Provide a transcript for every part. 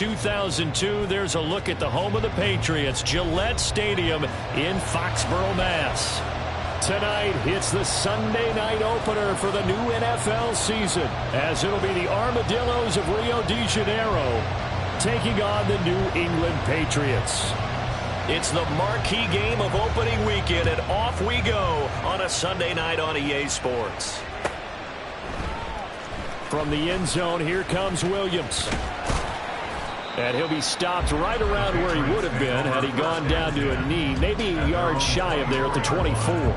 2002, there's a look at the home of the Patriots, Gillette Stadium in Foxborough, Mass. Tonight, it's the Sunday night opener for the new NFL season, as it'll be the Armadillos of Rio de Janeiro taking on the New England Patriots. It's the marquee game of opening weekend, and off we go on a Sunday night on EA Sports. From the end zone, here comes Williams. And he'll be stopped right around where he would have been had he gone down to a knee, maybe a yard shy of there at the 24.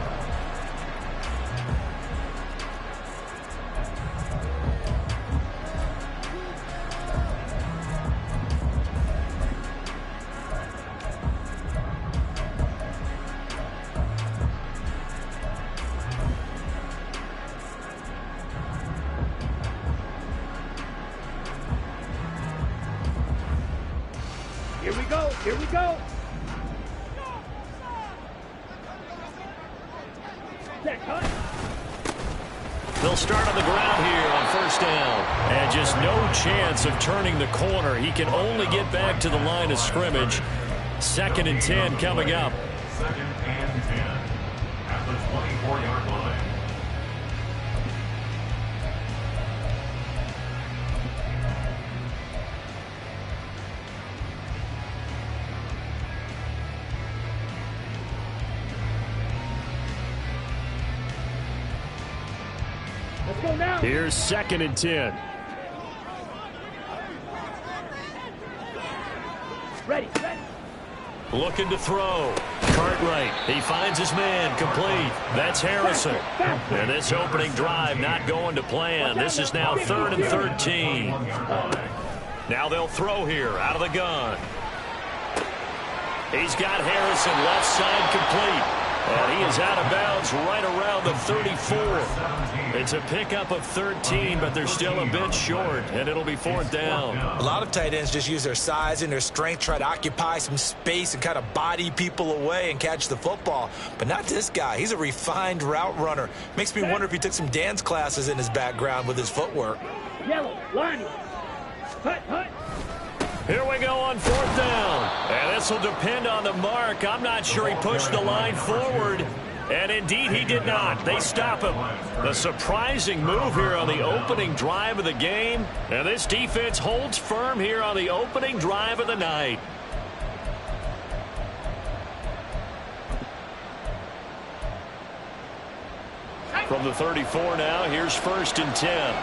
Here we go. They'll start on the ground here on first down. And just no chance of turning the corner. He can only get back to the line of scrimmage. 2nd and 10 coming up. 2nd and 10 at the 24-yard line. Here's 2nd and 10. Ready. Looking to throw. Cartwright. He finds his man. Complete. That's Harrison. And this opening drive not going to plan. This is now 3rd and 13. Now they'll throw here out of the gun. He's got Harrison left side complete. And he is out of bounds right around the 34. It's a pickup of 13, but they're still a bit short, and it'll be 4th down. A lot of tight ends just use their size and their strength, try to occupy some space and kind of body people away and catch the football. But not this guy. He's a refined route runner. Makes me wonder if he took some dance classes in his background with his footwork. Yellow, line. Hut. Here we go on 4th down. And this will depend on the mark. I'm not sure he pushed the line forward. And indeed he did not. They stop him. A surprising move here on the opening drive of the game. And this defense holds firm here on the opening drive of the night. From the 34 now, here's 1st and 10.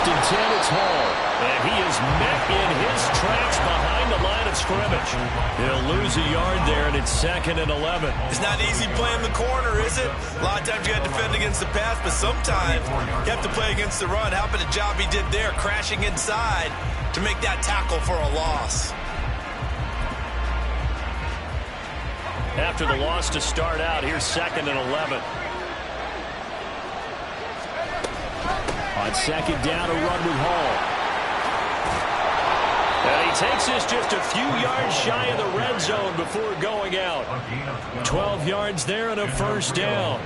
And 10, it's Hall. And he is met in his tracks behind the line of scrimmage. He'll lose a yard there, and it's 2nd and 11. It's not easy playing the corner, is it? A lot of times you got to defend against the pass, but sometimes you have to play against the run. How about the job he did there, crashing inside to make that tackle for a loss? After the loss to start out, here's 2nd and 11. On 2nd down, a run with Hall. And he takes this just a few yards shy of the red zone before going out. 12 yards there and a 1st down.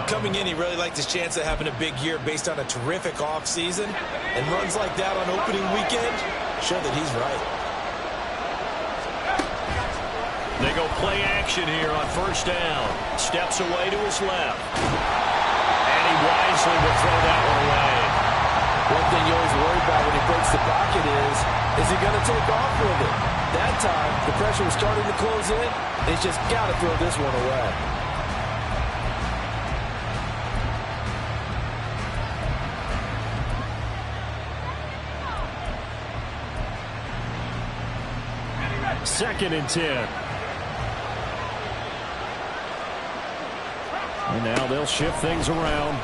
Coming in, he really liked his chance of having a big year based on a terrific offseason. And runs like that on opening weekend show that he's right. They go play action here on 1st down. Steps away to his left. And he wisely will throw that one away. One thing you always worry about when he breaks the pocket is he going to take off with it? That time, the pressure was starting to close in. He's just got to throw this one away. Second and 10. And now they'll shift things around.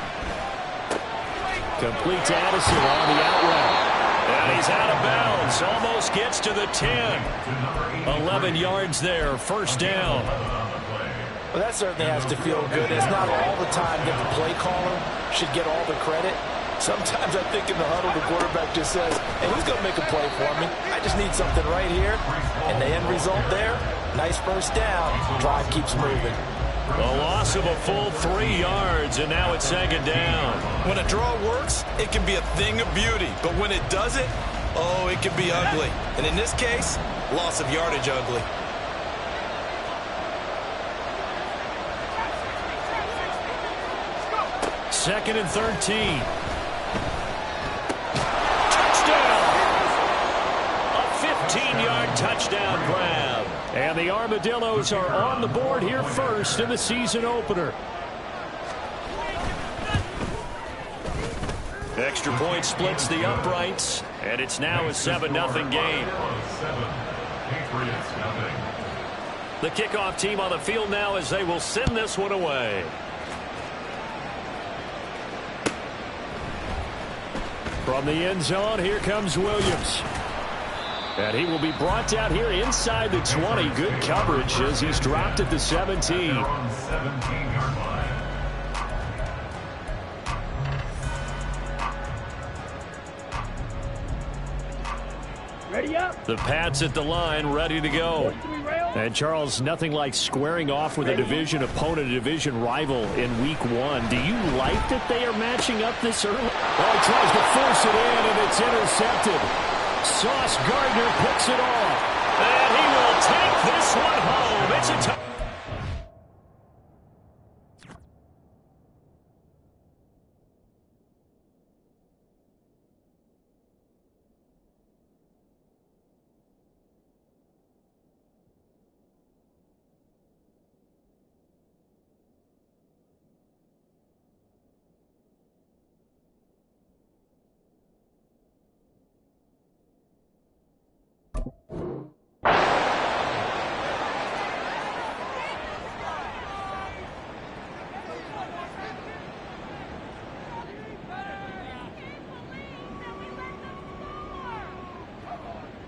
Complete to Addison on the out route. And he's out of bounds. Almost gets to the 10. 11 yards there. 1st down. Well, that certainly has to feel good. It's not all the time that the play caller should get all the credit. Sometimes I think in the huddle, the quarterback just says, hey, who's going to make a play for me? I just need something right here. And the end result there, nice 1st down. Drive keeps moving. A loss of a full 3 yards, and now it's second down. When a draw works, it can be a thing of beauty. But when it doesn't, oh, it can be ugly. And in this case, loss of yardage ugly. Second and 13. Touchdown! A 15-yard touchdown grab. And the Armadillos are on the board here first in the season opener. Extra point splits the uprights, and it's now a 7-0 game. The kickoff team on the field now as they will send this one away. From the end zone, here comes Williams. And he will be brought down here inside the 20. Good coverage as he's dropped at the 17. Ready up. The Pats at the line, ready to go. And Charles, nothing like squaring off with a division opponent, a division rival in week 1. Do you like that they are matching up this early? Oh, he tries to force it in, and it's intercepted. Sauce Gardner picks it off. And he will take this one home. It's a touchdown.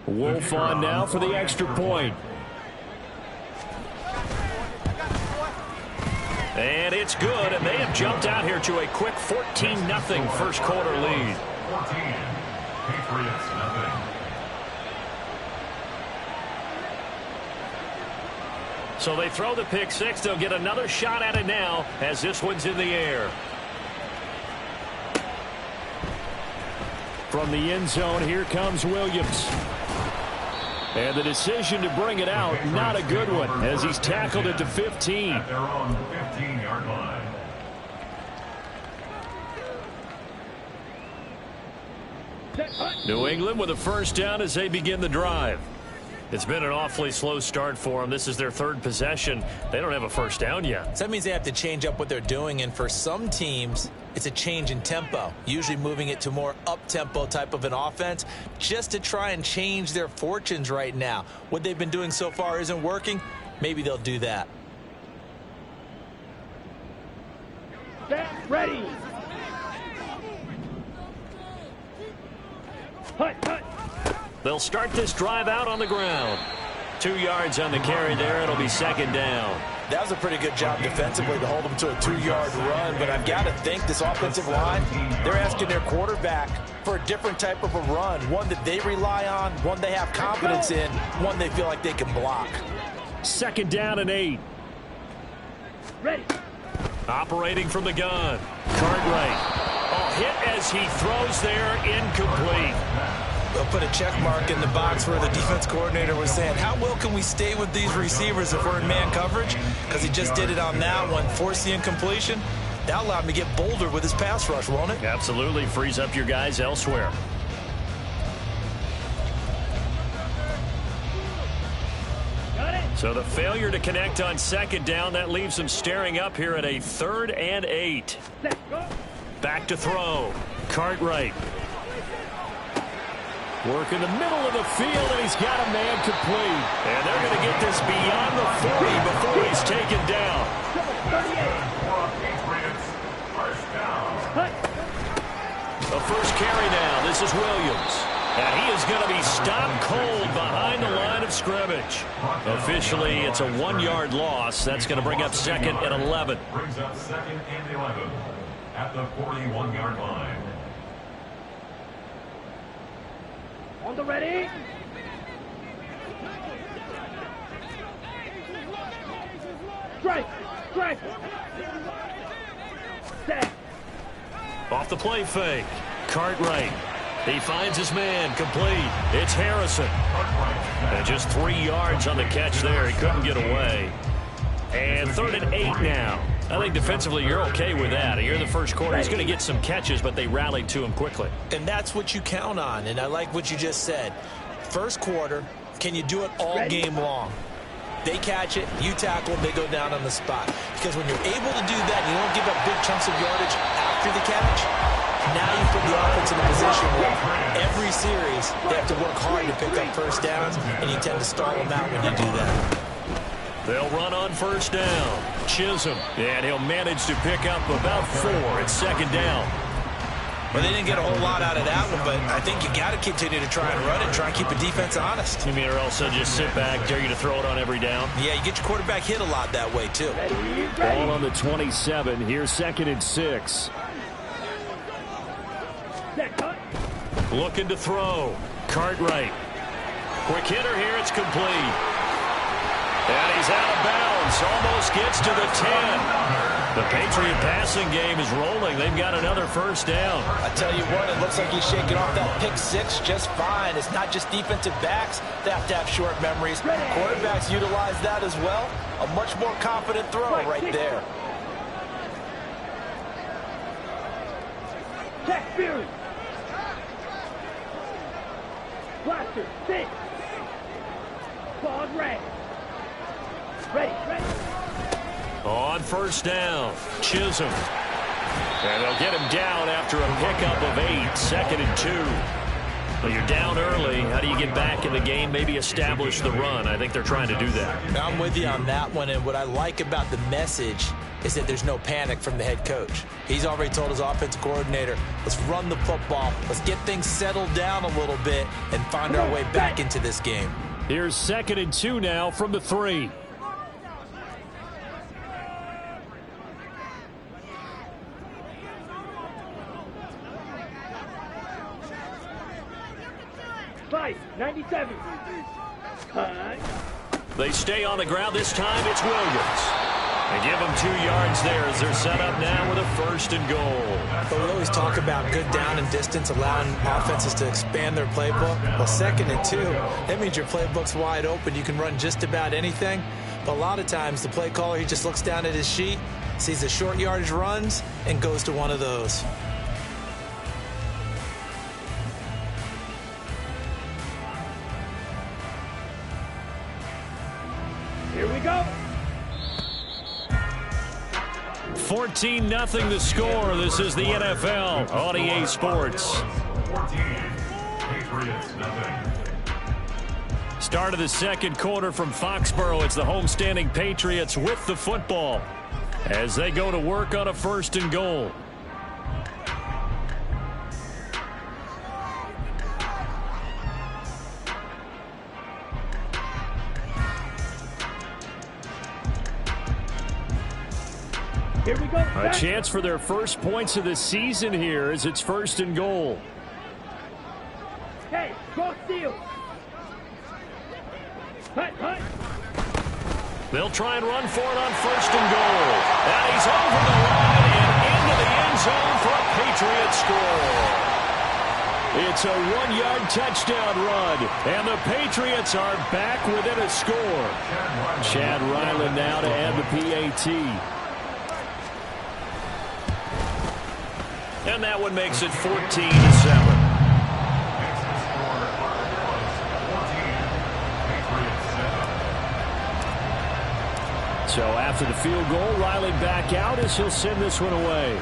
Wolf on now for the extra point. And it's good, and they have jumped out here to a quick 14-0 first quarter lead. 14, Patriots nothing. So they throw the pick six. They'll get another shot at it now as this one's in the air. From the end zone, here comes Williams. And the decision to bring it out, not a good one, as he's tackled at the 15. At their own 15-yard line. New England with a first down as they begin the drive. It's been an awfully slow start for them. This is their third possession. They don't have a first down yet. So that means they have to change up what they're doing, and for some teams, it's a change in tempo, usually moving it to more up-tempo type of an offense just to try and change their fortunes right now. What they've been doing so far isn't working. Maybe they'll do that. Stand ready. Hut, hut. They'll start this drive out on the ground. 2 yards on the carry there. It'll be second down. That was a pretty good job defensively to hold them to a 2-yard run, but I've got to think this offensive line, they're asking their quarterback for a different type of a run, one that they rely on, one they have confidence in, one they feel like they can block. Second down and 8. Ready. Operating from the gun. Cartwright. Oh, hit as he throws there, incomplete. They'll put a check mark in the box where the defense coordinator was saying, how well can we stay with these receivers if we're in man coverage? Because he just did it on that one, forced the incompletion. That allowed him to get bolder with his pass rush, won't it? Absolutely. Frees up your guys elsewhere. Got it. So the failure to connect on second down, that leaves them staring up here at a 3rd and 8. Set. Go. Back to throw. Cartwright. Work in the middle of the field, and he's got a man complete. And they're going to get this beyond the 40 before he's taken down. 38. Patriots, first down. Hut. The first carry now. This is Williams. And he is going to be stopped cold behind the line of scrimmage. Officially, it's a 1-yard loss. That's going to bring up second and 11. Brings up second and 11 at the 41-yard line. On the ready. Strike. Strike. Set. Off the play fake. Cartwright. He finds his man. Complete. It's Harrison. And just 3 yards on the catch there. He couldn't get away. And 3rd and 8 now. I think defensively you're okay with that. Here in the first quarter, he's going to get some catches, but they rallied to him quickly. And that's what you count on, and I like what you just said. First quarter, can you do it all game long? They catch it, you tackle, they go down on the spot. Because when you're able to do that, you don't give up big chunks of yardage after the catch, now you put the offense in a position where every series they have to work hard to pick up first downs, and you tend to stall them out when you do that. They'll run on first down. Chisholm, and he'll manage to pick up about 4. It's 2nd down. Well, they didn't get a whole lot out of that one, but I think you got to continue to try and run it, try and keep the defense honest. You mean or else they'll just sit back, dare you to throw it on every down? Yeah, you get your quarterback hit a lot that way, too. Ball on the 27. Here's 2nd and 6. Looking to throw. Cartwright. Quick hitter here. It's complete. And he's out of bounds. Almost gets to the 10. The Patriot passing game is rolling. They've got another first down. I tell you what, it looks like he's shaking off that pick 6 just fine. It's not just defensive backs that have to have short memories. Quarterbacks utilize that as well. A much more confident throw right there. Check Fury. Blaster, 6. Claws red. Ready. On first down, Chisholm. And they'll get him down after a pickup of 8, 2nd and 2. Well, you're down early. How do you get back in the game? Maybe establish the run. I think they're trying to do that. I'm with you on that one, and what I like about the message is that there's no panic from the head coach. He's already told his offensive coordinator, let's run the football, let's get things settled down a little bit and find our way back into this game. Here's 2nd and 2 now from the 3. Five, 97. Cut. They stay on the ground. This time it's Williams. They give him 2 yards there as they're set up now with a 1st and goal. But we always talk about good down and distance, allowing offenses to expand their playbook. Well, 2nd and 2, that means your playbook's wide open. You can run just about anything. But a lot of times the play caller, he just looks down at his sheet, sees the short yardage runs, and goes to one of those. Here we go. 14-0 the score. This is the NFL on EA Sports. 14. Patriots, nothing. Start of the second quarter from Foxborough. It's the homestanding Patriots with the football as they go to work on a 1st and goal. Here we go. A chance for their first points of the season here as it's 1st and goal. Hey, cross steal. Hut. They'll try and run for it on 1st and goal. And he's over the line and into the end zone for a Patriot score. It's a 1-yard touchdown run, and the Patriots are back within a score. Chad Ryland now to add the PAT. And that one makes it 14-7. So after the field goal, Riley back out as he'll send this one away.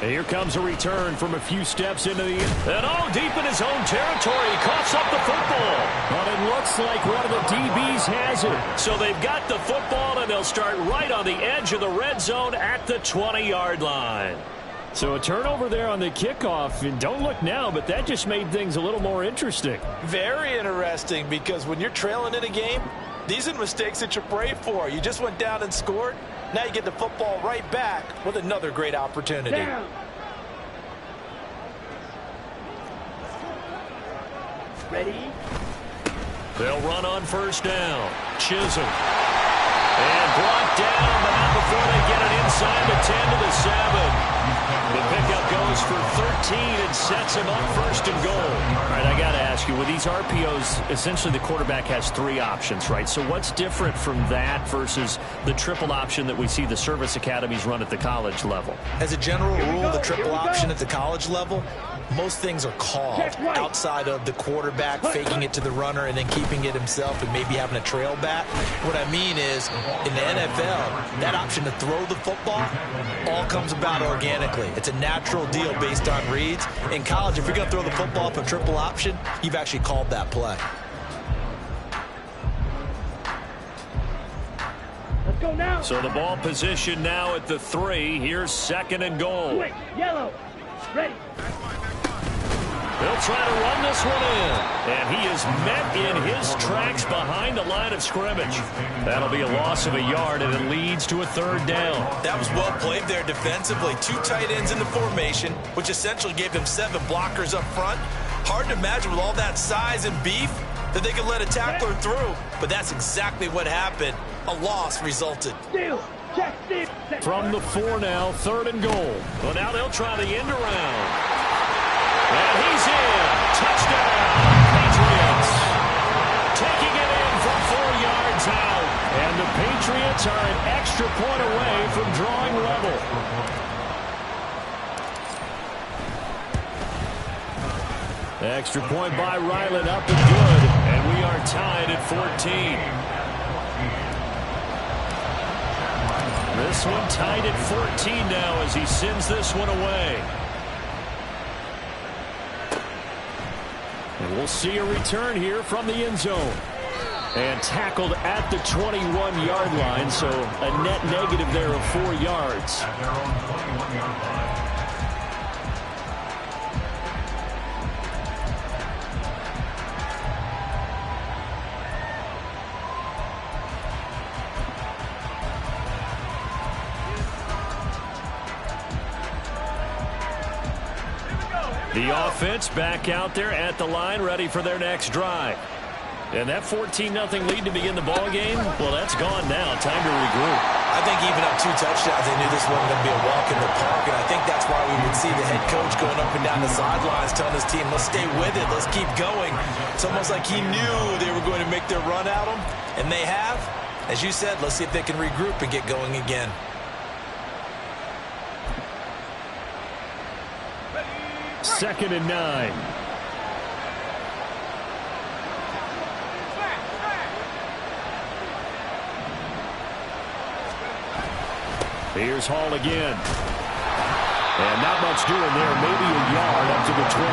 And here comes a return from a few steps into the... And deep in his own territory, he coughs up the football. But it looks like one of the DBs has it. So they've got the football, and they'll start right on the edge of the red zone at the 20-yard line. So a turnover there on the kickoff, and don't look now, but that just made things a little more interesting. Very interesting, because when you're trailing in a game, these are the mistakes that you pray for. You just went down and scored. Now you get the football right back with another great opportunity. Down. Ready. They'll run on first down. Chisholm. And brought down, but not before they get it inside the 10 to the 7. The pickup goes for 13 and sets him up first and goal. All right, I got to ask you, with these RPOs, essentially the quarterback has 3 options, right? So what's different from that versus the triple option that we see the service academies run at the college level? As a general rule, the triple option at the college level, most things are called outside of the quarterback faking it to the runner and then keeping it himself and maybe having a trail back. What I mean is, in the NFL, that option to throw the football all comes about organically. It's a natural deal based on reads. In college, if you're going to throw the football up a triple option, you've actually called that play. Let's go now. So the ball position now at the 3. Here's second and goal. Quick, yellow. Ready. They'll try to run this one in. And he is met in his tracks behind the line of scrimmage. That'll be a loss of a yard, and it leads to a 3rd down. That was well played there defensively. 2 tight ends in the formation, which essentially gave them 7 blockers up front. Hard to imagine with all that size and beef that they could let a tackler through. But that's exactly what happened. A loss resulted. Steal. Check, steal. From the 4 now, 3rd and goal. Well, now they'll try the end around. And he's in. Touchdown, Patriots. Taking it in from 4 yards out. And the Patriots are an extra point away from drawing level. Extra point by Ryland, up and good. And we are tied at 14. This one tied at 14 now as he sends this one away. And we'll see a return here from the end zone. And tackled at the 21-yard line, so a net negative there of 4 yards. At their own 21-yard line. The offense back out there at the line, ready for their next drive. And that 14-0 lead to begin the ball game, well, that's gone now. Time to regroup. I think even up 2 touchdowns, they knew this wasn't going to be a walk in the park, and I think that's why we would see the head coach going up and down the sidelines telling his team, let's stay with it, let's keep going. It's almost like he knew they were going to make their run at him, and they have. As you said, let's see if they can regroup and get going again. Second and 9. Here's Hall again. And not much doing there. Maybe a yard up to the 23.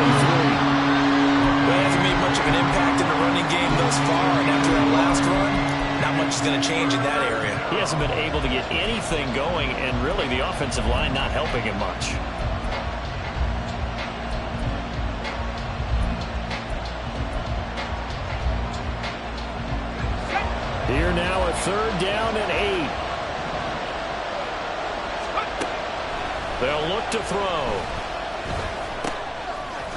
Well, he hasn't made much of an impact in the running game thus far, and after that last run, not much is going to change in that area. He hasn't been able to get anything going, and really the offensive line not helping him much. Here now a 3rd down and 8. They'll look to throw.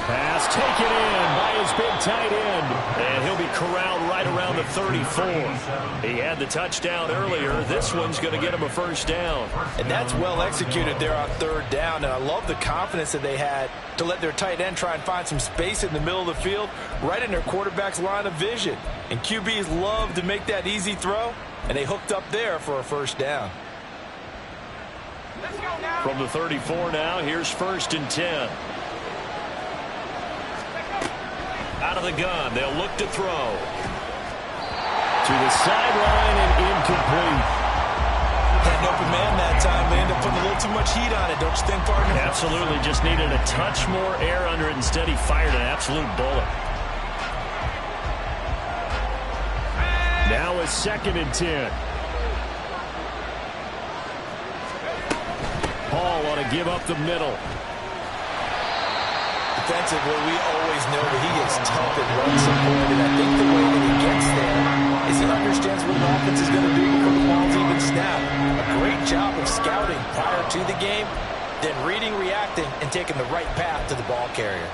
Pass taken in by his big tight end. And he'll be corralled right around the 34. He had the touchdown earlier. This one's going to get him a 1st down. And that's well executed there on 3rd down. And I love the confidence that they had to let their tight end try and find some space in the middle of the field, right in their quarterback's line of vision. And QBs love to make that easy throw, and they hooked up there for a 1st down. From the 34 now, here's 1st and 10. Out of the gun, they'll look to throw. To the sideline and incomplete. Had an open man that time. They ended up putting a little too much heat on it, don't you think, partner? Absolutely, just needed a touch more air under it. Instead, he fired an absolute bullet. Now is 2nd and 10. Hall want to give up the middle. Defensively, we always know that he gets tough and run support, and I think the way that he gets there is he understands what an offense is going to do before the ball's even snapped. A great job of scouting prior to the game, then reading, reacting, and taking the right path to the ball carrier.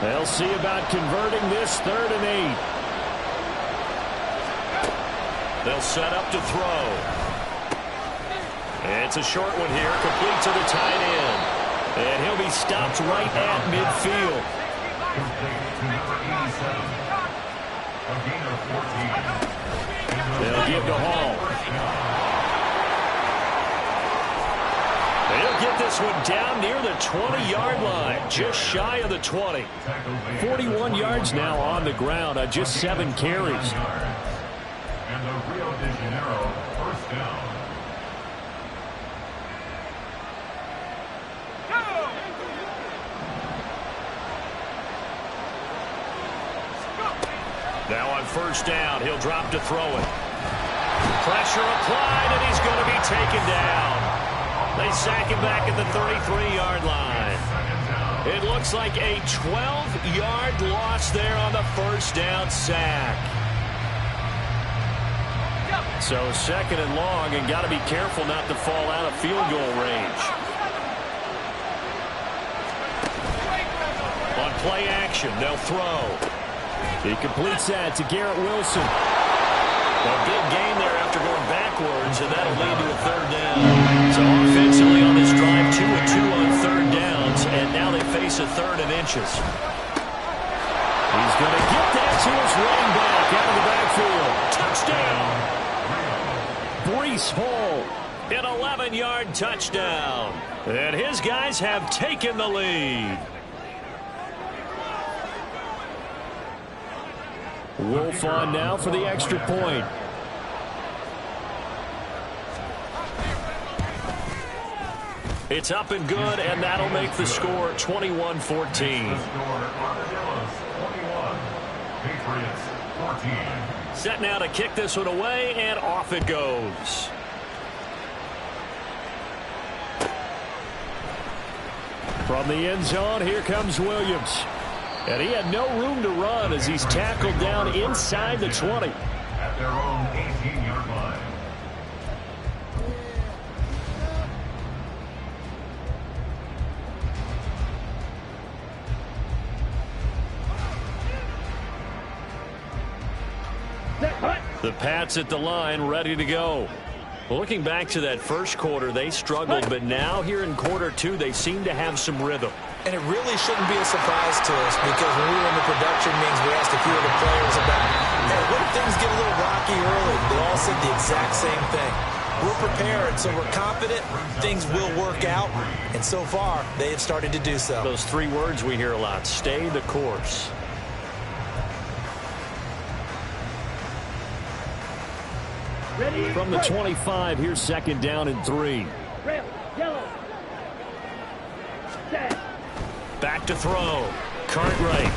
They'll see about converting this 3rd and 8. They'll set up to throw. It's a short one here, complete to the tight end. And he'll be stopped right at midfield. They'll give to Hall. They'll get this one down near the 20-yard line, just shy of the 20. 41 yards now on the ground on just 7 carries. And the Rio de Janeiro first down. Now on first down, he'll drop to throw it. Pressure applied, and he's going to be taken down. They sack him back at the 33-yard line. It looks like a 12-yard loss there on the first down sack. So 2nd and long, and got to be careful not to fall out of field goal range. On play action, they'll throw. He completes that to Garrett Wilson. A big gain there after going backwards, and that'll lead to a 3rd down. So offensively on this drive, 2 of 2 on 3rd downs, and now they face a 3rd and inches. He's going to get that to his running back out of the backfield. Touchdown! Breece Hall, an 11-yard touchdown. And his guys have taken the lead. Wolf on now for the extra point. It's up and good, and that'll make the score 21-14. The score, Armadillos 21, Patriots 14. Set now to kick this one away, and off it goes. From the end zone, here comes Williams. And he had no room to run as he's tackled down inside the 20. At their own 18-yard line. The Pats at the line, ready to go. Looking back to that first quarter, they struggled, but now here in quarter 2, they seem to have some rhythm. And it really shouldn't be a surprise to us, because when we were in the production meetings, we asked a few of the players about, hey, what if things get a little rocky early? They all said the exact same thing. We're prepared, so we're confident things will work out, and so far, they have started to do so. Those 3 words we hear a lot: stay the course. Ready? From the 25, here's 2nd down and 3. Red, yellow. Set. Back to throw. Cartwright.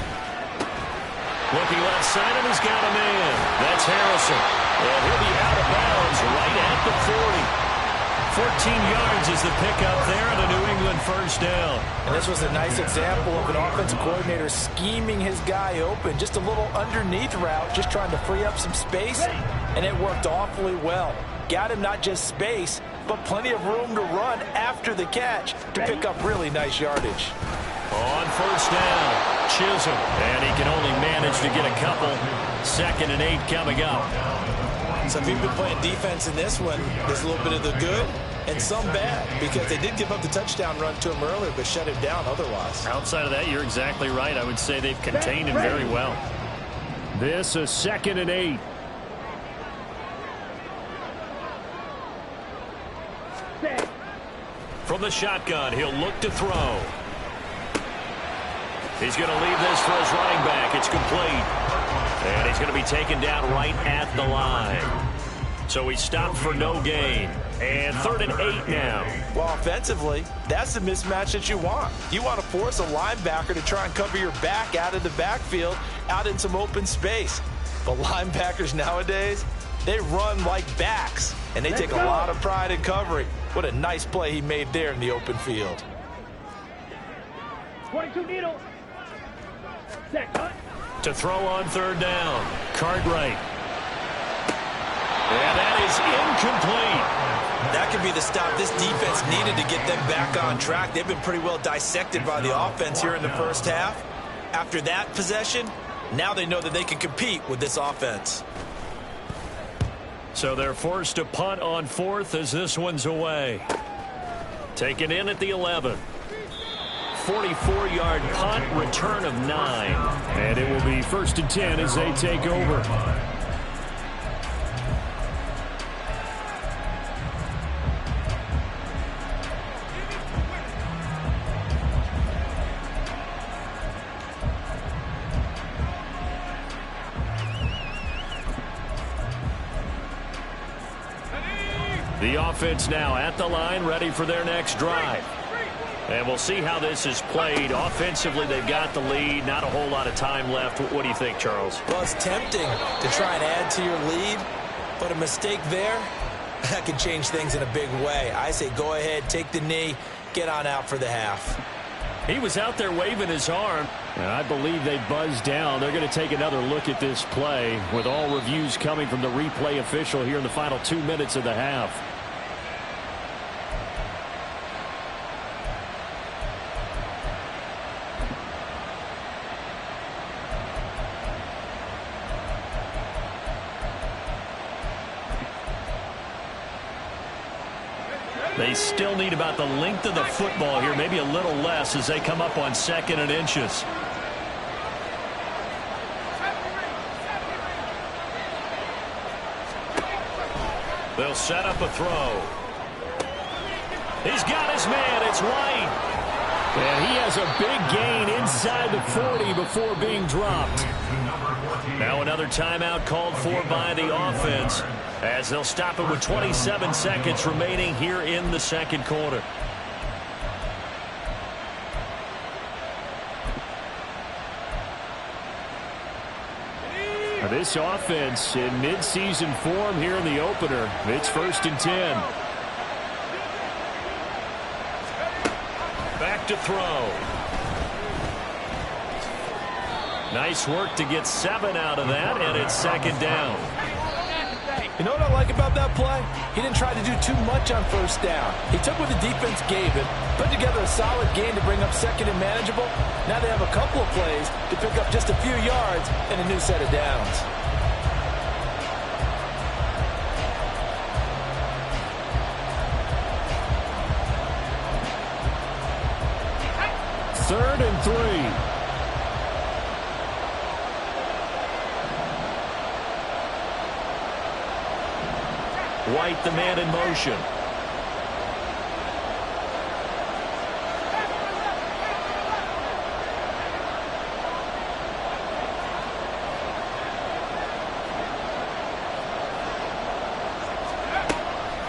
Looking left side, and he's got a man. That's Harrison. And he'll be out of bounds right at the 40. 14 yards is the pickup there, and a New England first down. And this was a nice example of an offensive coordinator scheming his guy open. Just a little underneath route, just trying to free up some space, and it worked awfully well. Got him not just space, but plenty of room to run after the catch to pick up really nice yardage. On first down, Chisholm, and he can only manage to get a couple. 2nd and 8 coming up. So if you've been playing defense in this one, there's a little bit of the good and some bad, because they did give up the touchdown run to him earlier, but shut him down otherwise. Outside of that, you're exactly right. I would say they've contained him very well. This is 2nd and 8. Set. From the shotgun, he'll look to throw. He's going to leave this for his running back. It's complete. And he's going to be taken down right at the line. So he stopped for no gain. And 3rd and 8 now. Well, offensively, that's the mismatch that you want. You want to force a linebacker to try and cover your back out of the backfield, out in some open space. But linebackers nowadays, they run like backs, and they take a lot of pride in covering. What a nice play he made there in the open field. 22 needle. Set. Cut. To throw on 3rd down. Cartwright. And that is incomplete. That could be the stop this defense needed to get them back on track. They've been pretty well dissected by the offense here in the first half. After that possession, now they know that they can compete with this offense. So they're forced to punt on 4th as this one's away. Taken in at the 11. 44-yard punt, return of 9. And it will be 1st and 10 as they take over. The offense now at the line, ready for their next drive. And we'll see how this is played. Offensively, they've got the lead. Not a whole lot of time left. What do you think, Charles? Well, it's tempting to try and add to your lead, but a mistake there, that can change things in a big way. I say go ahead, take the knee, get on out for the half. He was out there waving his arm, and I believe they buzzed down. They're going to take another look at this play with all reviews coming from the replay official here in the final 2 minutes of the half. They still need about the length of the football here, maybe a little less as they come up on 2nd and inches. They'll set up a throw. He's got his man. It's White. And he has a big gain inside the 40 before being dropped. Now another timeout called for by the offense as they'll stop it with 27 seconds remaining here in the second quarter. This offense in midseason form here in the opener. It's 1st and 10. Back to throw. Nice work to get 7 out of that, and it's 2nd down. You know what I like about that play? He didn't try to do too much on 1st down. He took what the defense gave him, put together a solid game to bring up 2nd and manageable. Now they have a couple of plays to pick up just a few yards and a new set of downs. Third and 3. White, the man in motion.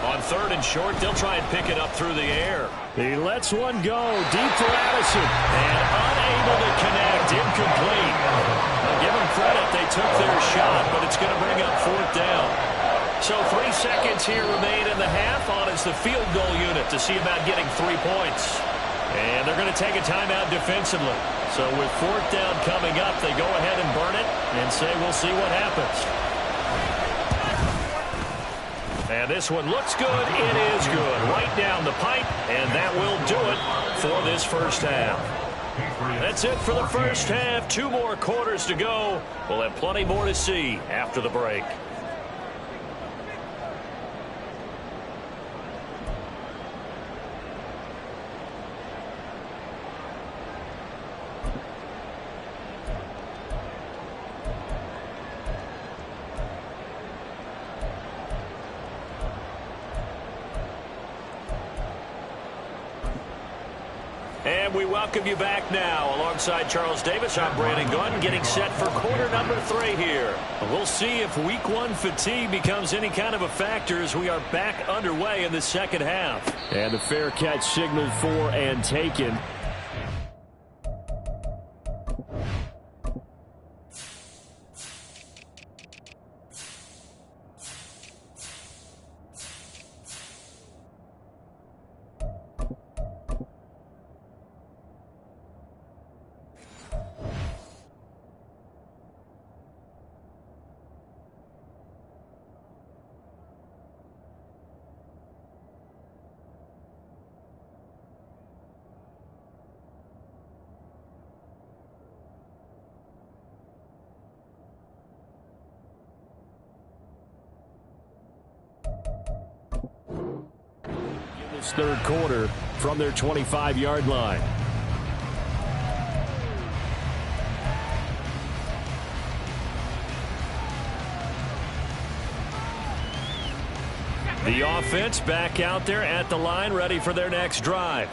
On 3rd and short, they'll try and pick it up through the air. He lets one go deep for Addison. And unable to connect. Incomplete. I'll give them credit. They took their shot, but it's going to bring up 4th down. So 3 seconds here remain in the half. On is the field goal unit to see about getting 3 points. And they're going to take a timeout defensively. So with 4th down coming up, they go ahead and burn it and say we'll see what happens. And this one looks good. It is good. Right down the pipe, and that will do it for this first half. That's it for the first half. 2 more quarters to go. We'll have plenty more to see after the break. And we welcome you back now. Alongside Charles Davis, I'm Brandon Gunn, getting set for quarter number 3 here. We'll see if week 1 fatigue becomes any kind of a factor as we are back underway in the second half. And the fair catch signaled for and taken. this third quarter from their 25-yard line. The offense back out there at the line, ready for their next drive.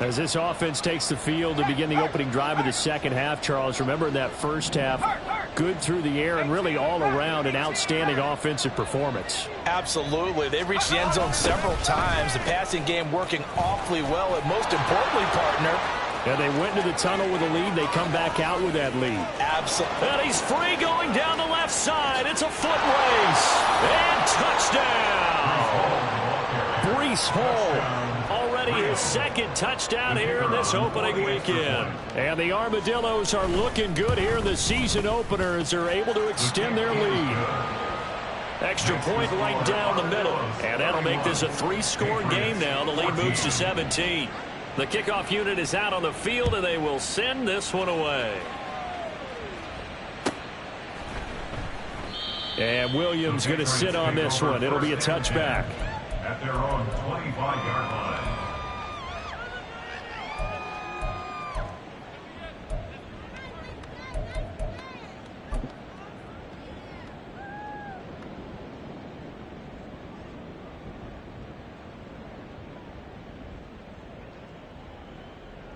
As this offense takes the field to begin the opening drive of the second half, Charles, remember in that first half, good through the air and really all around an outstanding offensive performance. Absolutely. They reached the end zone several times. The passing game working awfully well, and most importantly, partner. And they went into the tunnel with a lead. They come back out with that lead. Absolutely. And he's free going down the left side. It's a foot race. And touchdown. Breece Hall. Already his second touchdown here in this opening weekend. And the Armadillos are looking good here in the season opener as they're able to extend their lead. Extra point right down the middle. And that'll make this a 3-score game now. The lead moves to 17. The kickoff unit is out on the field, and they will send this one away. And Williams going to sit on this one. It'll be a touchback. At their own 25-yard line.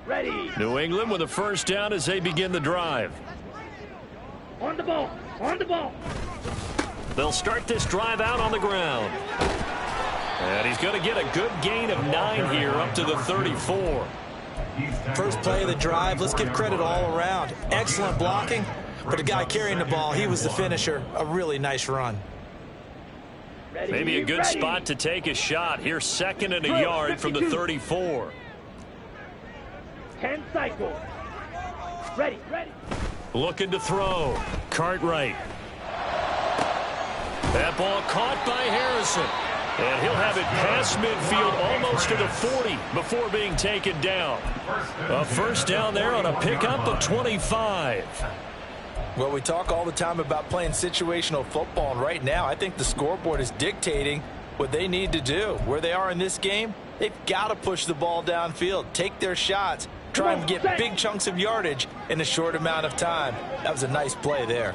Ready. New England with a first down as they begin the drive. On the ball. On the ball. They'll start this drive out on the ground. And he's going to get a good gain of 9 here up to the 34. First play of the drive, let's give credit all around. Excellent blocking, but the guy carrying the ball, he was the finisher. A really nice run. Ready. Maybe a good Ready. spot to take a shot. Here, second and a yard from the 34. 10 cycles. Ready. Ready. Looking to throw. Cartwright. That ball caught by Harrison. And he'll have it past midfield almost to the 40 before being taken down. A first down there on a pickup of 25. Well, we talk all the time about playing situational football, and right now I think the scoreboard is dictating what they need to do. Where they are in this game, they've got to push the ball downfield, take their shots, try and get big chunks of yardage in a short amount of time. That was a nice play there.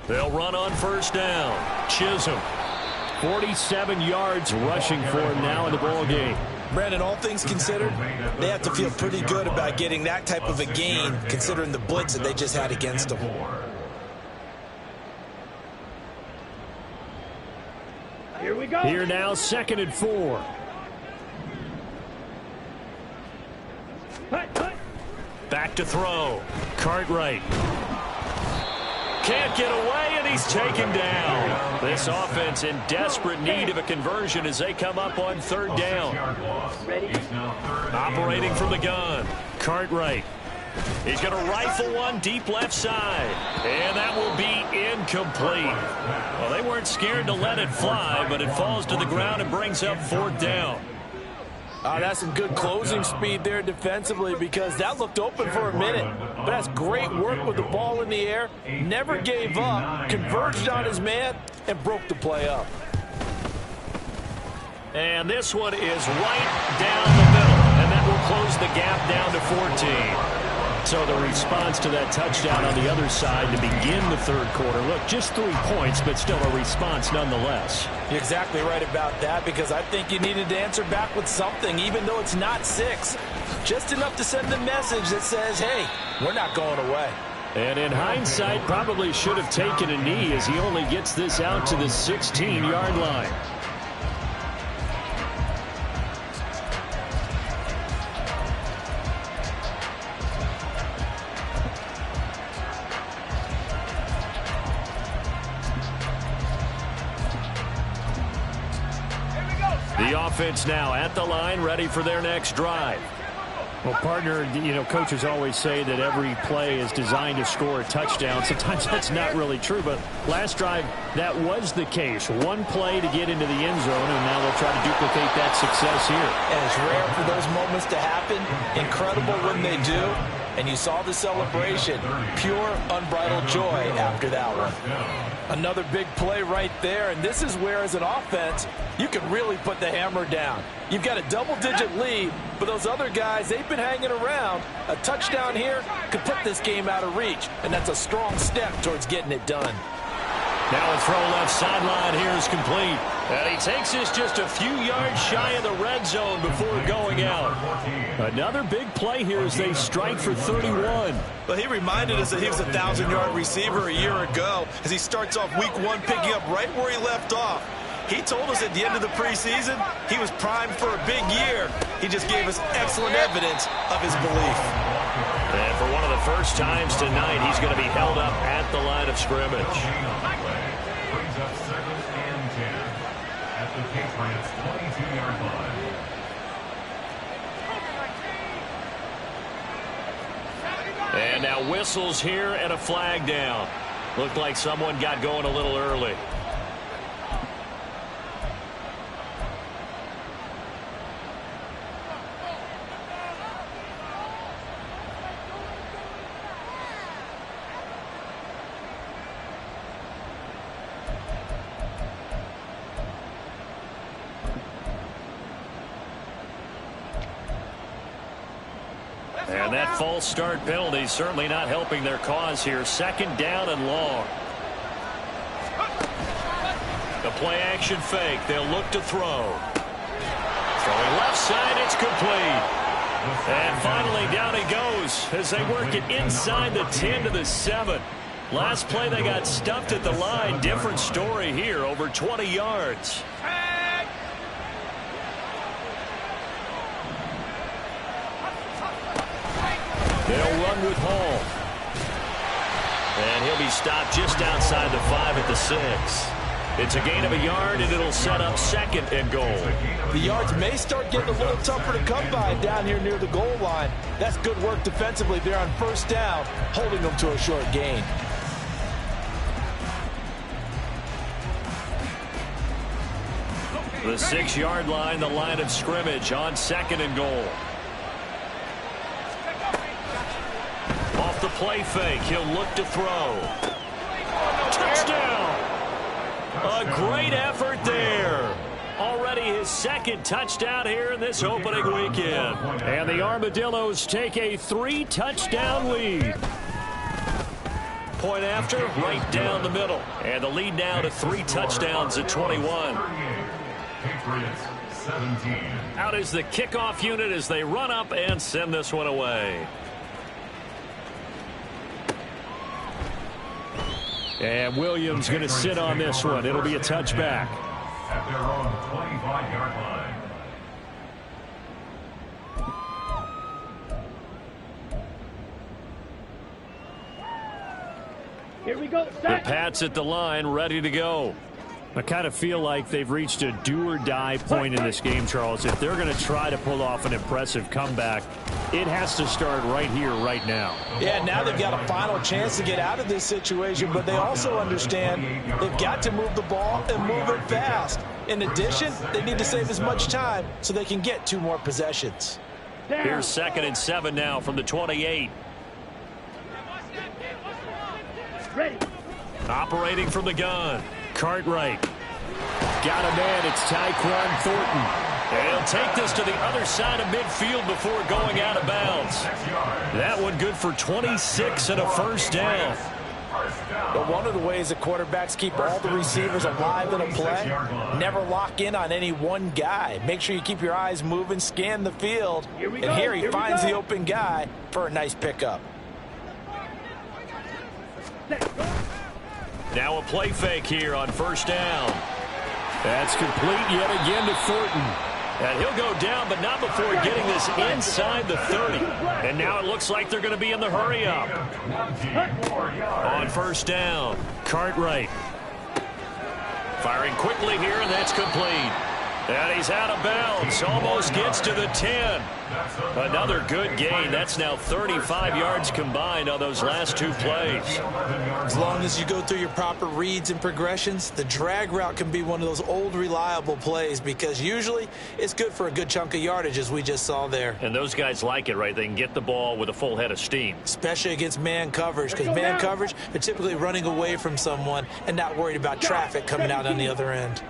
They'll run on first down. Chisholm, 47 yards rushing for him now in the ball game. Brandon, all things considered, they have to feel pretty good about getting that type of a gain, considering the blitz that they just had against them. Here we go. Here now, 2nd and 4. Hut, hut. Back to throw. Cartwright. Can't get away, and he's taken down. This offense in desperate need of a conversion as they come up on third down. Ready. Operating from the gun. Cartwright. He's going to rifle one deep left side. And that will be incomplete. Well, they weren't scared to let it fly, but it falls to the ground and brings up 4th down. That's some good closing speed there defensively, because that looked open for a minute. But that's great work with the ball in the air. Never gave up, converged on his man, and broke the play up. And this one is right down the middle, and that will close the gap down to 14. So the response to that touchdown on the other side to begin the third quarter. Look, just 3 points, but still a response nonetheless. You're exactly right about that, because I think you needed to answer back with something, even though it's not 6. Just enough to send the message that says, hey, we're not going away. And in hindsight, probably should have taken a knee as he only gets this out to the 16-yard line. The offense now at the line, ready for their next drive. Well, partner, coaches always say that every play is designed to score a touchdown. Sometimes that's not really true, but last drive, that was the case. One play to get into the end zone, and now they'll try to duplicate that success here. And it's rare for those moments to happen. Incredible when they do. And you saw the celebration. Pure, unbridled joy after that one. Another big play right there, and this is where, as an offense, you can really put the hammer down. You've got a double-digit lead, but those other guys, they've been hanging around. A touchdown here could put this game out of reach, and that's a strong step towards getting it done. Now a throw left sideline here is complete. And he takes this just a few yards shy of the red zone before going out. Another big play here as they strike for 31. Well, he reminded us that he was a 1,000-yard receiver a year ago as he starts off week 1 picking up right where he left off. He told us at the end of the preseason he was primed for a big year. He just gave us excellent evidence of his belief. And for one of the first times tonight, he's going to be held up at the line of scrimmage. Brings up 2nd and 10 at the Patriots' 22-yard line. And now whistles here and a flag down. Looked like someone got going a little early. And that false start penalty certainly not helping their cause here. 2nd down and long. The play action fake. They'll look to throw. Throwing left side. It's complete. And finally down he goes as they work it inside the 10 to the 7. Last play they got stuffed at the line. Different story here. Over 20 yards. They'll run with Hall. And he'll be stopped just outside the 5 at the 6. It's a gain of a yard, and it'll set up 2nd and goal. The yards may start getting a little tougher to come by down here near the goal line. That's good work defensively there on 1st down, holding them to a short gain. The 6-yard line, the line of scrimmage on 2nd and goal. Off the play fake, he'll look to throw. Touchdown! A great effort there. Already his 2nd touchdown here in this opening weekend. And the Armadillos take a 3-touchdown lead. Point after, right down the middle. And the lead now to 3 touchdowns at 21. Patriots 17. Out is the kickoff unit as they run up and send this one away. And Williams going to sit on this one. It'll be a touchback. At their own 25-yard line. Here we go. The Pats at the line, ready to go. I kind of feel like they've reached a do-or-die point in this game, Charles. If they're going to try to pull off an impressive comeback, it has to start right here, right now. Yeah, now they've got a final chance to get out of this situation, but they also understand they've got to move the ball and move it fast. In addition, they need to save as much time so they can get 2 more possessions. Here's 2nd and 7 now from the 28. Ready. Operating from the gun. Cartwright. Got a man. It's Tyquan Thornton. And he'll take this to the other side of midfield before going out of bounds. That one good for 26 and a 1st down. But one of the ways that quarterbacks keep all the receivers alive in a play, never lock in on any one guy. Make sure you keep your eyes moving, scan the field. And here he finds the open guy for a nice pickup. Now a play fake here on 1st down. That's complete yet again to Thornton. And he'll go down, but not before getting this inside the 30. And now it looks like they're going to be in the hurry up. On 1st down, Cartwright. Firing quickly here, and that's complete. And he's out of bounds. Almost gets to the 10. Another good gain. That's now 35 yards combined on those last two plays. As long as you go through your proper reads and progressions, the drag route can be one of those old reliable plays because usually it's good for a good chunk of yardage, as we just saw there. And those guys like it, right? They can get the ball with a full head of steam. Especially against man coverage, because man coverage, they're typically running away from someone and not worried about traffic coming out on the other end.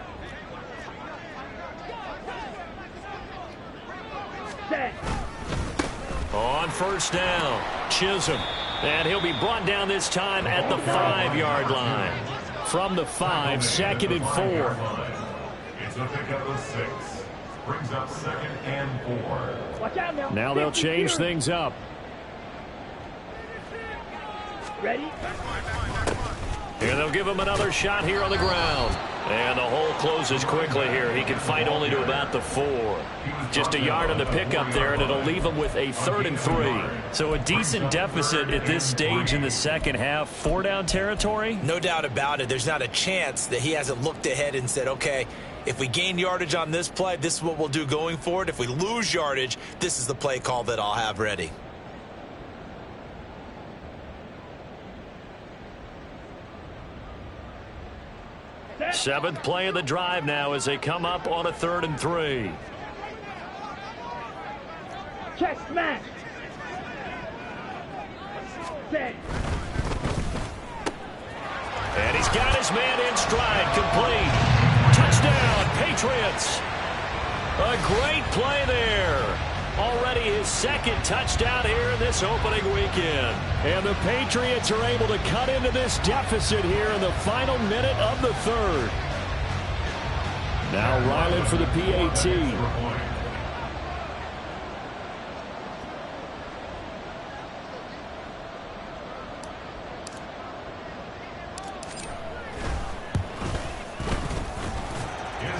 On first down, Chisholm. And he'll be brought down this time at the 5-yard line. From the 5, 2nd and 4. It's a pickup of 6. Brings up 2nd and 4. Watch out now. Now they'll change things up. Ready? And they'll give him another shot here on the ground. And the hole closes quickly here. He can fight only to about the 4. Just a yard on the pickup there, and it'll leave him with a 3rd and 3. So a decent deficit at this stage in the second half. 4-down territory? No doubt about it. There's not a chance that he hasn't looked ahead and said, okay, if we gain yardage on this play, this is what we'll do going forward. If we lose yardage, this is the play call that I'll have ready. Seventh play of the drive now as they come up on a 3rd and 3. Check smash. Set. And he's got his man in stride, complete. Touchdown, Patriots. A great play there. Already his 2nd touchdown here in this opening weekend. And the Patriots are able to cut into this deficit here in the final minute of the 3rd. Now Ryland for the PAT.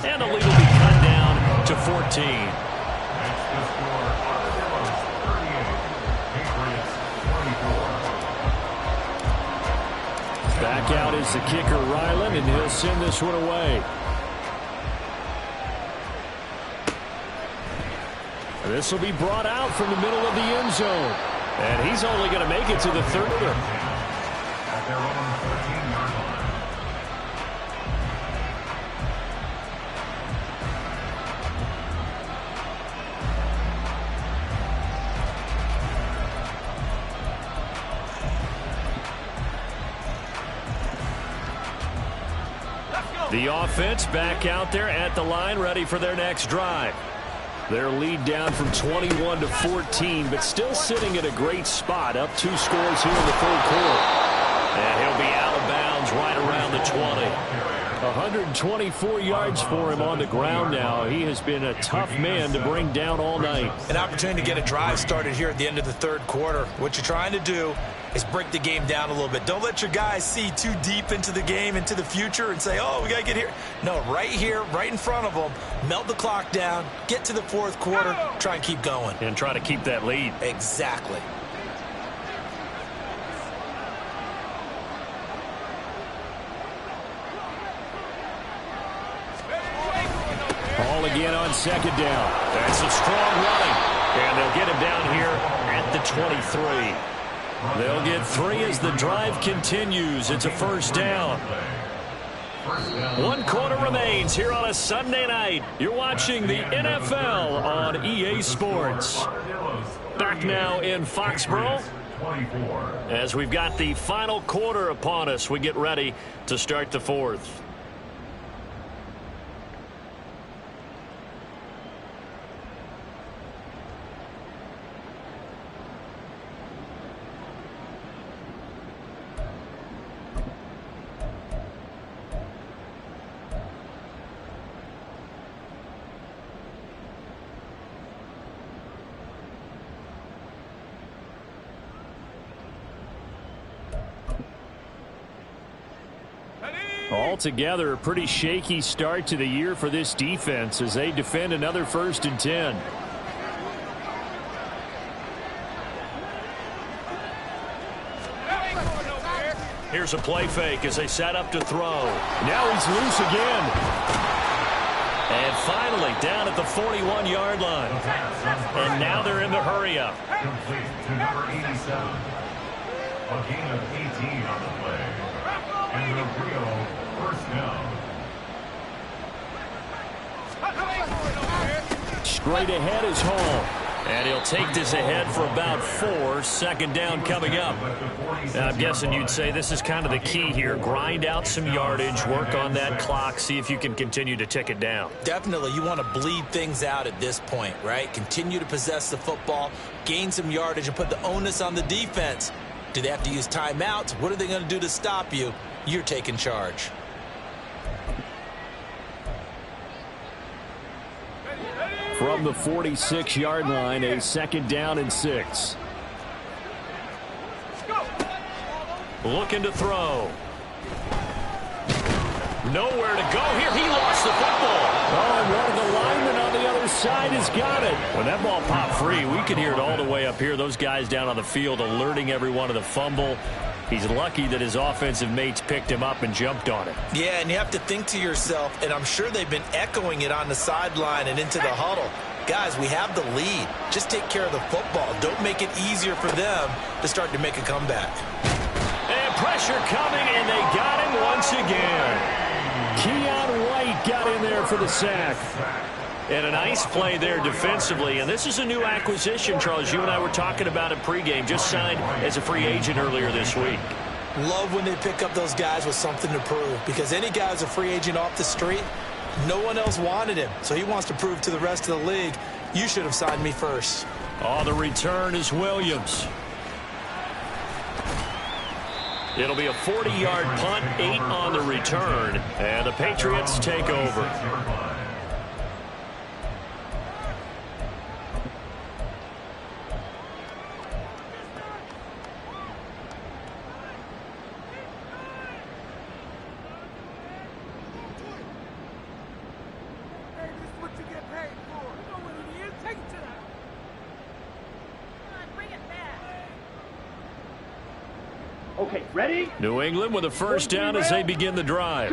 And the lead will be cut down to 14. Back out is the kicker, Ryland, and he'll send this one away. This will be brought out from the middle of the end zone. And he's only going to make it to the 30. At their own 13-yard line. The offense back out there at the line, ready for their next drive. Their lead down from 21 to 14, but still sitting at a great spot, up 2 scores here in the 3rd quarter. And he'll be out of bounds right around the 20. 124 yards for him on the ground now. He has been a tough man to bring down all night. An opportunity to get a drive started here at the end of the 3rd quarter. What you're trying to do is break the game down a little bit. Don't let your guys see too deep into the game, into the future, and say, oh, we got to get here. No, right here, right in front of them, melt the clock down, get to the 4th quarter, try and keep going. And try to keep that lead. Exactly. Ball again on 2nd down. That's a strong running. And they'll get him down here at the 23. They'll get 3 as the drive continues. It's a 1st down. 1 quarter remains here on a Sunday night. You're watching the NFL on EA Sports. Back now in Foxborough as we've got the final quarter upon us. We get ready to start the 4th. Altogether, a pretty shaky start to the year for this defense as they defend another 1st and 10. Here's a play fake as they set up to throw. Now he's loose again. And finally, down at the 41-yard line. And now they're in the hurry-up. Complete to number 87. A gain of 18 on the play. And the real first down. Straight ahead is Hall. And he'll take this ahead for about 4. Second down coming up. Now, I'm guessing you'd say this is kind of the key here. Grind out some yardage, work on that clock, see if you can continue to tick it down. Definitely, you want to bleed things out at this point, right? Continue to possess the football, gain some yardage, and put the onus on the defense. Do they have to use timeouts? What are they going to do to stop you? You're taking charge. From the 46-yard line, a second down and 6. Looking to throw. Nowhere to go here. He lost the football. Oh, and one of the linemen on the other side has got it. When that ball popped free, we could hear it all the way up here. Those guys down on the field alerting everyone of the fumble. He's lucky that his offensive mates picked him up and jumped on it. Yeah, and you have to think to yourself, and I'm sure they've been echoing it on the sideline and into the huddle. Guys, we have the lead. Just take care of the football. Don't make it easier for them to start to make a comeback. And pressure coming, and they got him once again. Keon White got in there for the sack. And a nice play there defensively. And this is a new acquisition, Charles. You and I were talking about it pregame. Just signed as a free agent earlier this week. Love when they pick up those guys with something to prove. Because any guy who's a free agent off the street, no one else wanted him. So he wants to prove to the rest of the league, you should have signed me first. Oh, the return is Williams. It'll be a 40-yard punt, 8 on the return. And the Patriots take over. Okay, ready? New England with a first down as they begin the drive.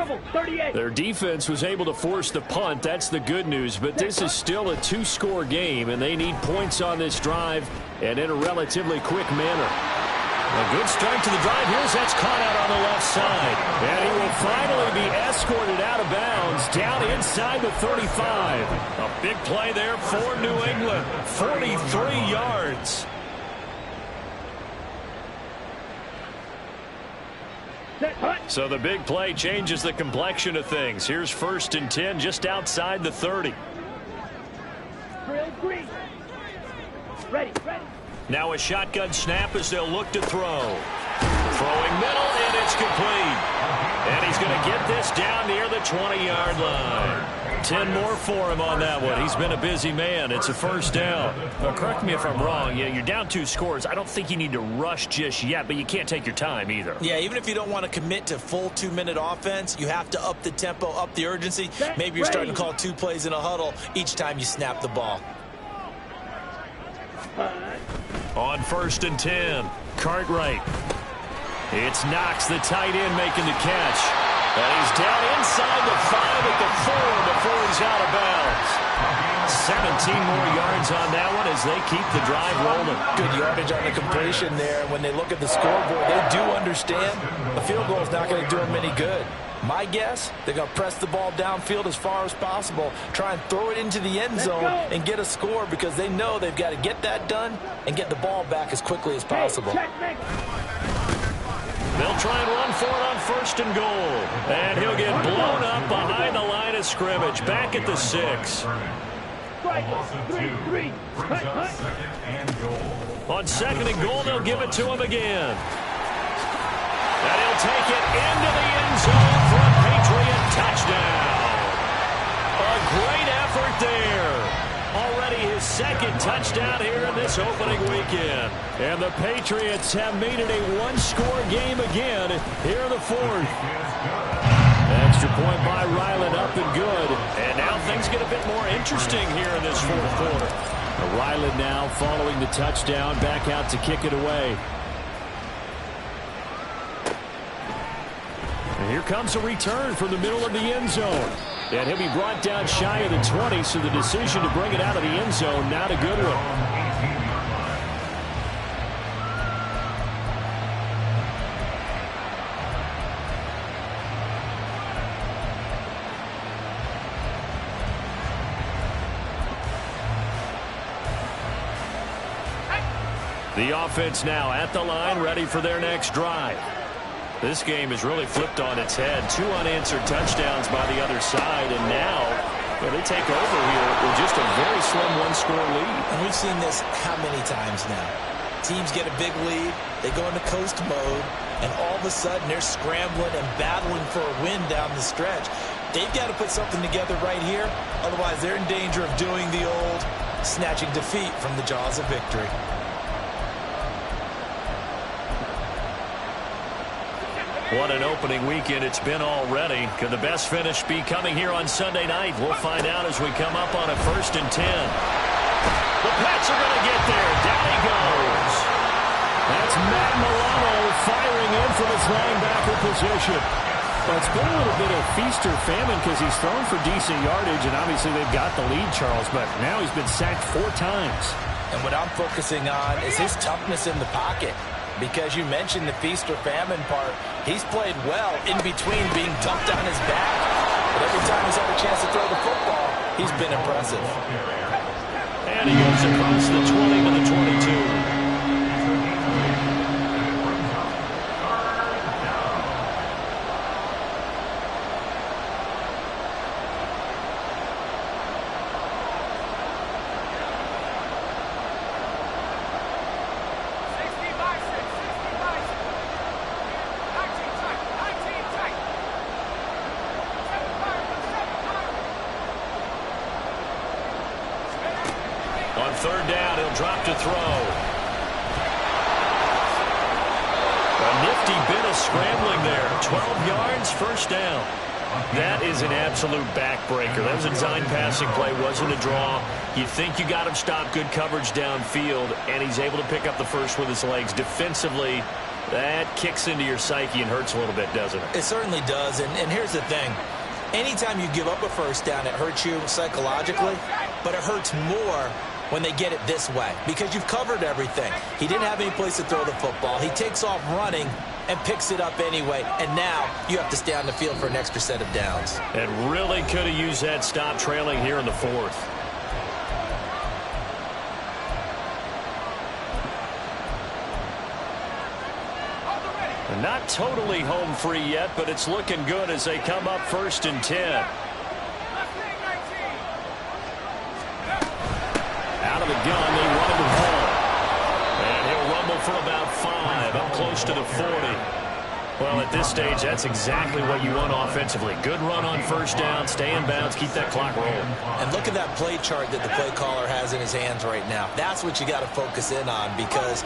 Their defense was able to force the punt. That's the good news. But this is still a 2-score game, and they need points on this drive and in a relatively quick manner. A good start to the drive. Here's that's caught out on the left side. And he will finally be escorted out of bounds down inside the 35. A big play there for New England. 43 yards. So the big play changes the complexion of things. Here's 1st and 10 just outside the 30. Ready. Now a shotgun snap as they'll look to throw. Throwing middle, and it's complete. And he's going to get this down near the 20-yard line. 10 more for him on that one. He's been a busy man. It's a first down. Well, correct me if I'm wrong. Yeah, you're down 2 scores. I don't think you need to rush just yet, but you can't take your time either. Yeah, even if you don't want to commit to full 2-minute offense, you have to up the tempo, up the urgency. Maybe you're starting to call 2 plays in a huddle each time you snap the ball. On 1st and 10, Cartwright. It's Knox, the tight end, making the catch. And he's down inside the 5 at the 4 before he's out of bounds. 17 more yards on that one as they keep the drive rolling. Good yardage on the completion there. When they look at the scoreboard, they do understand a field goal is not going to do them any good. My guess, they're going to press the ball downfield as far as possible, try and throw it into the end zone and get a score because they know they've got to get that done and get the ball back as quickly as possible. They'll try and run for it on 1st and goal. And he'll get blown up behind the line of scrimmage, back at the 6. On 2nd and goal, they'll give it to him again. And he'll take it into the end zone for a Patriot touchdown. A great effort there. Already his 2nd touchdown here in this opening weekend. And the Patriots have made it a 1-score game again here in the 4th. Extra point by Ryland, up and good. And now things get a bit more interesting here in this 4th quarter. Ryland now following the touchdown, back out to kick it away. And here comes a return from the middle of the end zone. And he'll be brought down shy of the 20, so the decision to bring it out of the end zone, not a good one. The offense now at the line, ready for their next drive. This game has really flipped on its head. 2 unanswered touchdowns by the other side, and now they take over here with just a very slim one-score lead. And we've seen this how many times now? Teams get a big lead, they go into coast mode, and all of a sudden they're scrambling and battling for a win down the stretch. They've got to put something together right here, otherwise they're in danger of doing the old snatching defeat from the jaws of victory. What an opening weekend it's been already. Could the best finish be coming here on Sunday night? We'll find out as we come up on a 1st and 10. The Pats are going to get there. Down he goes. That's Matt Milano firing in from his linebacker position. Well, it's been a little bit of feast or famine because he's thrown for decent yardage, and obviously they've got the lead, Charles, but now he's been sacked 4 times. And what I'm focusing on is his toughness in the pocket. Because you mentioned the feast or famine part. He's played well in between being dumped on his back. But every time he's had a chance to throw the football, he's been impressive. And he goes across the 20 to the 22. On 3rd down, he'll drop to throw. A nifty bit of scrambling there. 12 yards, 1st down. That is an absolute backbreaker. That was a design passing play, wasn't a draw. You think you got him stopped, good coverage downfield, and he's able to pick up the first with his legs. Defensively, that kicks into your psyche and hurts a little bit, doesn't it? It certainly does, and here's the thing. Anytime you give up a 1st down, it hurts you psychologically, but it hurts more when they get it this way, because you've covered everything. He didn't have any place to throw the football. He takes off running and picks it up anyway, and now you have to stay on the field for an extra set of downs. And really could have used that stop trailing here in the 4th. And not totally home free yet, but it's looking good as they come up 1st and 10. Out of the gun, they run him home. And he'll rumble for about 5, up close to the 40. Well, at this stage, that's exactly what you want offensively. Good run on 1st down, stay in bounds, keep that clock rolling. And look at that play chart that the play caller has in his hands right now. That's what you got to focus in on, because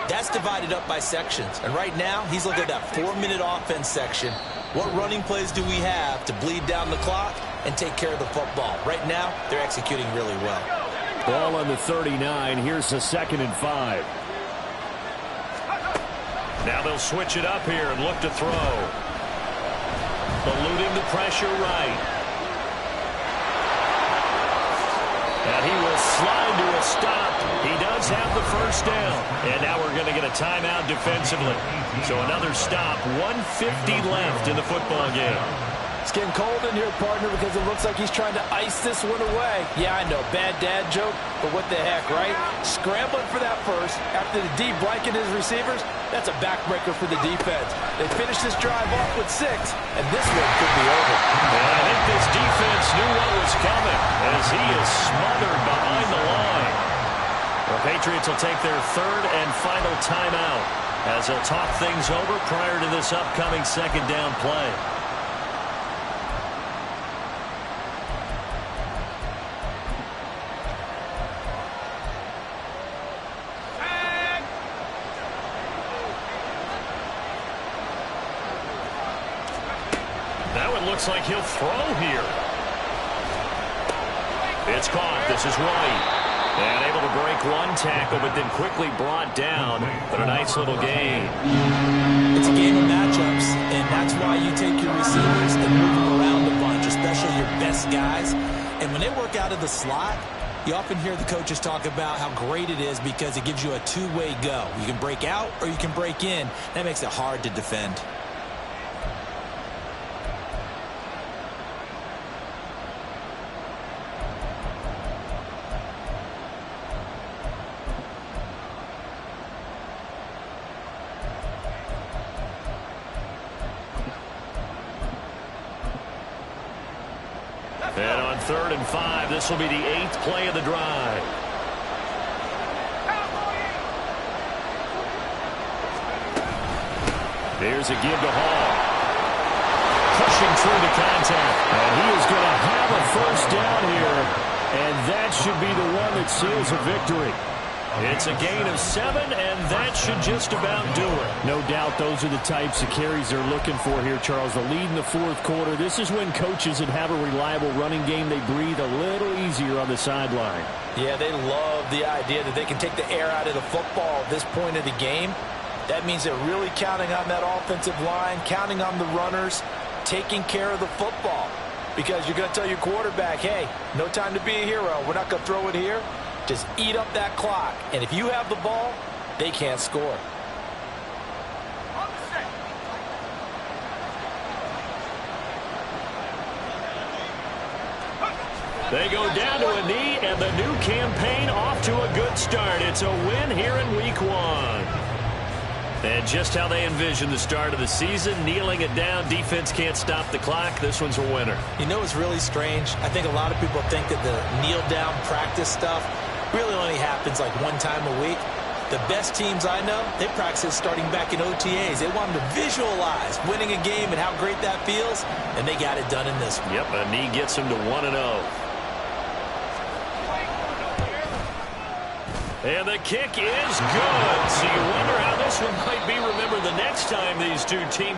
that's divided up by sections. And right now, he's looking at that 4-minute offense section. What running plays do we have to bleed down the clock and take care of the football? Right now, they're executing really well. Ball on the 39. Here's the 2nd and 5. Now they'll switch it up here and look to throw. Eluding the pressure right. And he will slide to a stop. He does have the 1st down. And now we're going to get a timeout defensively. So another stop. 1:50 left in the football game. It's getting cold in here, partner, because it looks like he's trying to ice this one away. Yeah, I know, bad dad joke, but what the heck, right? Scrambling for that first after the D blanket his receivers, that's a backbreaker for the defense. They finish this drive off with 6, and this one could be over. And I think this defense knew what was coming as he is smothered behind the line. The Patriots will take their 3rd and final timeout as they'll talk things over prior to this upcoming 2nd down play. That one looks like he'll throw here. It's caught. This is White. And able to break one tackle, but then quickly brought down. But a nice little gain. It's a game of matchups, and that's why you take your receivers and move them around a bunch, especially your guys. And when they work out of the slot, you often hear the coaches talk about how great it is because it gives you a two-way go. You can break out or you can break in. That makes it hard to defend. And on 3rd and 5, this will be the 8th play of the drive. Here's a give to Hall. Pushing through the contact. And he is going to have a first down here. And that should be the one that seals a victory. It's a gain of 7, and that should just about do it. No doubt those are the types of carries they're looking for here, Charles. The lead in the 4th quarter. This is when coaches that have a reliable running game, they breathe a little easier on the sideline. Yeah, they love the idea that they can take the air out of the football at this point of the game. That means they're really counting on that offensive line, counting on the runners, taking care of the football. Because you're going to tell your quarterback, hey, no time to be a hero. We're not going to throw it here. Just eat up that clock. And if you have the ball, they can't score. They go down to a knee, and the new campaign off to a good start. It's a win here in Week 1. And just how they envision the start of the season, kneeling it down, defense can't stop the clock. This one's a winner. You know, it's really strange. I think a lot of people think that the kneel-down practice stuff really only happens like one time a week. The best teams I know, they practice starting back in OTAs. They want them to visualize winning a game and how great that feels, and they got it done in this one. Yep, a knee gets them to 1-0. And the kick is good. So you wonder how this one might be remembered the next time these two teams